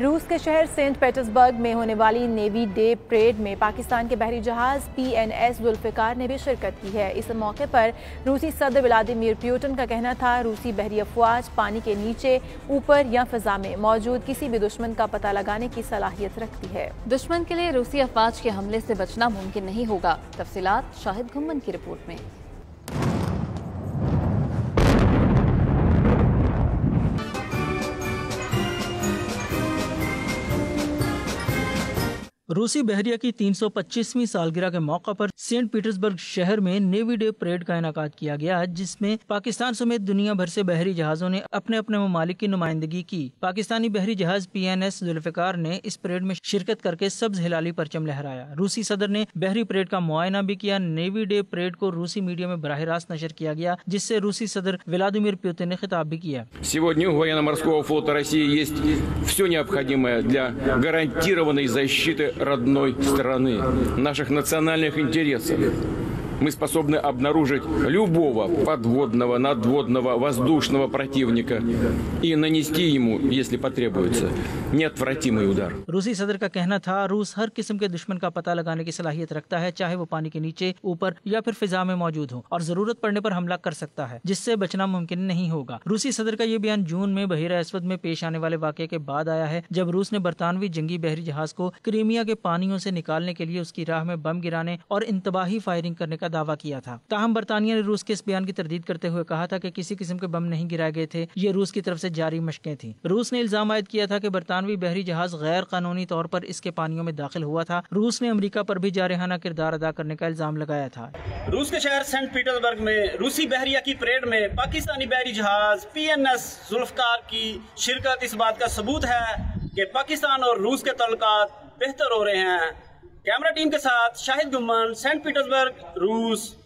روس کے شہر سینٹ پیٹرزبرگ میں ہونے والی نیوی ڈے پریڈ میں پاکستان کے بحری جہاز PNS ذوالفقار نے بھی شرکت کی ہے۔ اس موقع پر روسی صدر ولادیمیر پیوٹن کا کہنا تھا روسی بحری افواج پانی کے نیچے، اوپر یا فضا میں موجود کسی بھی دشمن کا پتہ لگانے کی صلاحیت رکھتی ہے۔ دشمن کے لیے روسی افواج کے حملے سے بچنا ممکن نہیں ہوگا۔ تفصیلات شاہد گھمن کی رپورٹ میں۔ روسی بحریہ کی 325ویں سالگرہ کے موقع پر سینٹ پیٹرزبرگ شہر میں نیوی ڈے پریڈ کا انعقاد کیا گیا، جس میں پاکستان سمیت دنیا بھر سے بحری جہازوں نے اپنے اپنے ممالک کی نمائندگی کی۔ پاکستانی بحری جہاز PNS ذوالفقار نے اس پریڈ میں شرکت کر کے سبز ہلالی پرچم لہرایا۔ روسی صدر نے بحری پریڈ کا معائنہ بھی کیا۔ نیوی ڈے پریڈ کو روسی میڈیا میں براہ راست نشر کیا گیا، جس سے روسی صدر ولادیمیر پیوتن نے خطاب بھی کیا۔ Сегодня у военно-морского флота России есть все необходимое для гарантированной защиты родной страны, наших национальных интересов. Мы способны обнаружить любого подводного, надводного, воздушного противника и нанести ему, если потребуется, неотвратимый удар. روسی صدر کا کہنا تھا روس ہر قسم کے دشمن کا پتہ لگانے کی صلاحیت رکھتا ہے، چاہے وہ پانی کے نیچے، اوپر یا پھر فضا میں موجود ہو، اور ضرورت پڑنے پر حملہ کر سکتا ہے، جس سے بچنا ممکن نہیں ہوگا۔ روسی صدر کا یہ بیان جون میں بحیرہ اسود میں پیش آنے والے واقعے کے بعد آیا ہے، جب روس نے برطانوی جنگی بحری جہاز کو کریمیا کے پانیوں سے نکالنے کے لیے اس کی راہ میں بم گرانے اور انتباہی فائرنگ کرنے کا دعویٰ کیا تھا۔ تاہم برطانیہ نے روس کے اس بیان کی تردید کرتے ہوئے کہا تھا کہ کسی قسم کے بم نہیں گرائے گئے تھے، یہ روس کی طرف سے جاری مشقیں تھیں۔ روس نے الزام عائد کیا تھا کہ برطانوی بحری جہاز غیر قانونی طور پر اس کے پانیوں میں داخل ہوا تھا۔ روس نے امریکہ پر بھی جارحانہ کردار ادا کرنے کا الزام لگایا تھا۔ روس کے شہر سینٹ پیٹرزبرگ میں روسی بحریہ کی پریڈ میں پاکستانی بحری جہاز PNS ذوالفقار کی شرکت اس بات کا ثبوت ہے کہ پاکستان اور روس کے تعلقات بہتر ہو رہے ہیں۔ کیمرہ ٹیم کے ساتھ شاہد گھمن، سینٹ پیٹرزبرگ، روس۔